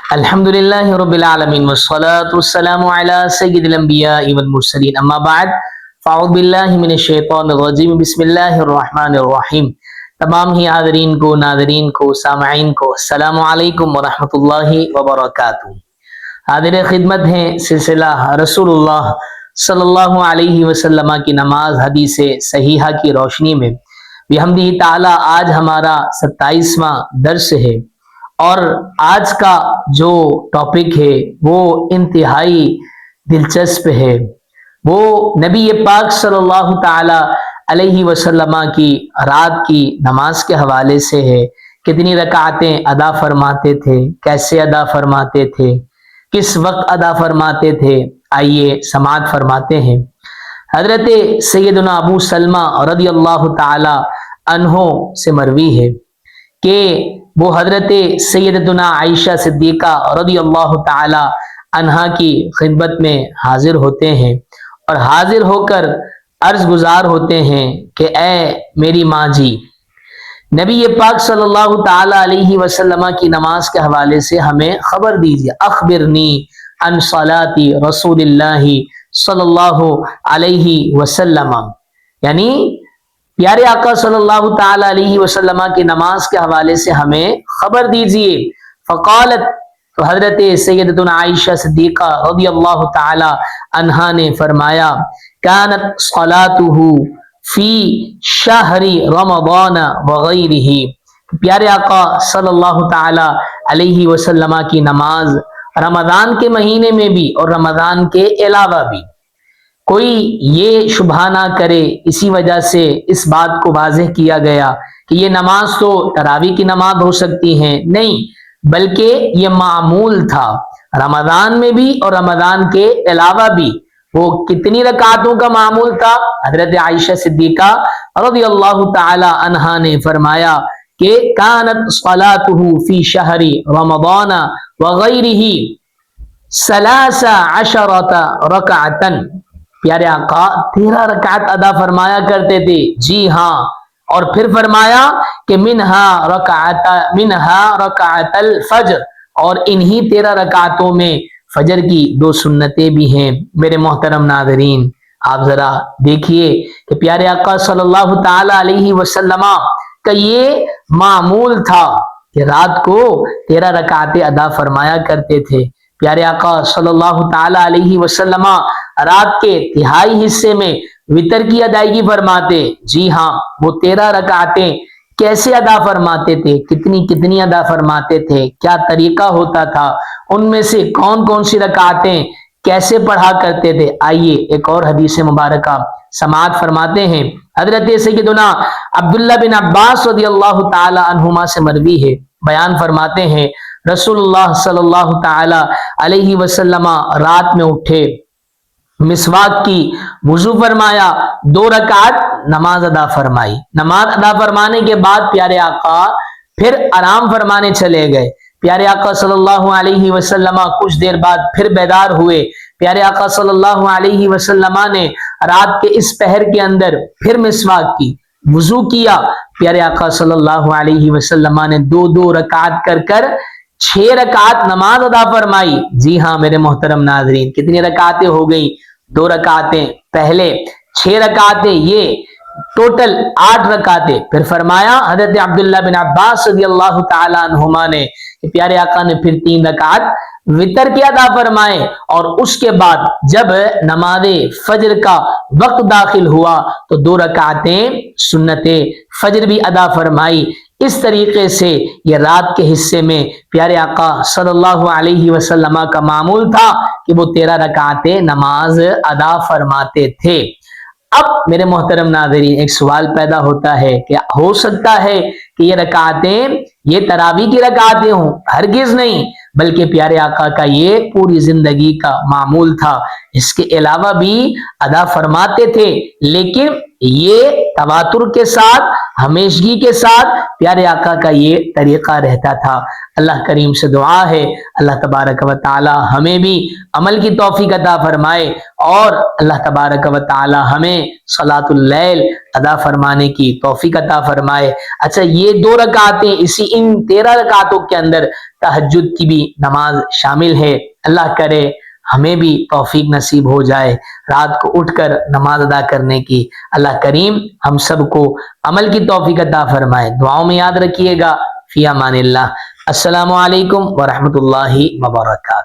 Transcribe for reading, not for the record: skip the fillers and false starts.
الحمدللہ رب العالمین والصلاة والسلام علی سید الانبیاء والمرسلین اما بعد فاعوذ باللہ من الشیطان الرجیم بسم اللہ الرحمن الرحیم۔ تمام ہی حاضرین کو، ناظرین کو، سامعین کو السلام علیکم ورحمۃ اللہ وبرکاتہ۔ حاضر خدمت ہیں سلسلہ رسول اللہ صلی اللہ علیہ وسلم کی نماز حدیث صحیحہ کی روشنی میں بحمدہ تعالی آج ہمارا 27واں درس ہے، اور آج کا جو ٹاپک ہے وہ انتہائی دلچسپ ہے۔ وہ نبی پاک صلی اللہ تعالی علیہ وسلم کی رات کی نماز کے حوالے سے ہے۔ کتنی رکعتیں ادا فرماتے تھے، کیسے ادا فرماتے تھے، کس وقت ادا فرماتے تھے، آئیے سماعت فرماتے ہیں۔ حضرت سیدنا ابو سلمہ رضی اللہ تعالی عنہ سے مروی ہے کہ وہ حضرت سیدتنا عائشہ صدیقہ رضی اللہ تعالی عنہا کی خدمت میں حاضر ہوتے ہیں اور حاضر ہو کر عرض گزار ہوتے ہیں کہ اے میری ماں جی، نبی پاک صلی اللہ تعالی علیہ وسلم کی نماز کے حوالے سے ہمیں خبر دیجیے، اخبرنی عن صلاتی رسول اللہ صلی اللہ علیہ وسلم، یعنی پیارے آقا صلی اللہ تعالی علیہ وسلم کی نماز کے حوالے سے ہمیں خبر دیجیے۔ فقالت، تو حضرت سیدتنا عائشہ صدیقہ رضی اللہ تعالی عنہا نے فرمایا، کانت صلاتہ فی شہر رمضان وغیرہ، پیارے آقا صلی اللہ تعالی علیہ وسلم کی نماز رمضان کے مہینے میں بھی اور رمضان کے علاوہ بھی۔ کوئی یہ شبہ نہ کرے، اسی وجہ سے اس بات کو واضح کیا گیا کہ یہ نماز تو تراویح کی نماز ہو سکتی ہے، نہیں، بلکہ یہ معمول تھا رمضان میں بھی اور رمضان کے علاوہ بھی۔ وہ کتنی رکعتوں کا معمول تھا؟ حضرت عائشہ صدیقہ رضی اللہ تعالی عنہا نے فرمایا کہ کانت صلاتہ فی شہر رمضان وغیرہ 13 رکعتا، پیارے آقا 13 رکعت ادا فرمایا کرتے تھے، جی ہاں، اور پھر فرمایا کہ منہا رکعت الفجر، اور انہی 13 رکعتوں میں فجر کی 2 سنتیں بھی ہیں۔ میرے محترم ناظرین، آپ ذرا دیکھیے کہ پیارے آقا صلی اللہ تعالی علیہ وسلم کا یہ معمول تھا کہ رات کو 13 رکعتیں ادا فرمایا کرتے تھے۔ پیارے آقا صلی اللہ تعالی علیہ وسلم رات کے تہائی حصے میں وتر کی ادائیگی فرماتے، جی ہاں، وہ 13 رکعتیں کیسے ادا فرماتے تھے، کتنی ادا فرماتے تھے، کیا طریقہ ہوتا تھا، ان میں سے کون کون سی رکعتیں کیسے پڑھا کرتے تھے، آئیے ایک اور حدیث مبارکہ سماعت فرماتے ہیں۔ حضرت سیدنا عبداللہ بن عباس رضی اللہ تعالی عنہما سے مروی ہے، بیان فرماتے ہیں رسول اللہ صلی اللہ تعالی علیہ وسلم رات میں اٹھے، مسواک کی، وضو فرمایا، 2 رکعت نماز ادا فرمائی۔ نماز ادا فرمانے کے بعد پیارے آقا پھر آرام فرمانے چلے گئے۔ پیارے آقا صلی اللہ علیہ وسلم کچھ دیر بعد پھر بیدار ہوئے۔ پیارے آقا صلی اللہ علیہ وسلم نے رات کے اس پہر کے اندر پھر مسواک کی، وضو کیا۔ پیارے آقا صلی اللہ علیہ وسلم نے 2 رکعت کر 6 رکعت نماز ادا فرمائی۔ جی ہاں میرے محترم ناظرین، کتنی رکعتیں ہو گئی؟ 2 رکعتیں پہلے، 6 رکعتیں، یہ ٹوٹل 8 رکعتیں۔ پھر فرمایا حضرت عبداللہ بن عباس رضی اللہ تعالی عنہما نے کہ پیارے آقا نے پھر 3 رکعت وتر کے ادا فرمائے، اور اس کے بعد جب نماز فجر کا وقت داخل ہوا تو 2 رکعتیں سنت فجر بھی ادا فرمائی۔ اس طریقے سے یہ رات کے حصے میں پیارے آقا صلی اللہ علیہ وسلم کا معمول تھا کہ وہ 13 رکعتیں نماز ادا فرماتے تھے۔ اب میرے محترم ناظرین، ایک سوال پیدا ہوتا ہے کہ ہو سکتا ہے کہ یہ رکعتیں یہ تراویح کی رکعتیں ہوں؟ ہرگز نہیں، بلکہ پیارے آقا کا یہ پوری زندگی کا معمول تھا، اس کے علاوہ بھی ادا فرماتے تھے، لیکن یہ تواتر کے ساتھ ہمیشگی کے ساتھ پیارے آقا کا یہ طریقہ رہتا تھا۔ اللہ کریم سے دعا ہے اللہ تبارک و تعالی ہمیں بھی عمل کی توفیق عطا فرمائے اور اللہ تبارک و تعالی ہمیں صلاۃ اللیل ادا فرمانے کی توفیق عطا فرمائے۔ اچھا، یہ 2 رکعتیں ان 13 رکعتوں کے اندر تہجد کی بھی نماز شامل ہے۔ اللہ کرے ہمیں بھی توفیق نصیب ہو جائے رات کو اٹھ کر نماز ادا کرنے کی۔ اللہ کریم ہم سب کو عمل کی توفیق عطا فرمائے۔ دعاؤں میں یاد رکھیے گا۔ فی امان اللہ۔ السلام علیکم ورحمۃ اللہ وبرکاتہ۔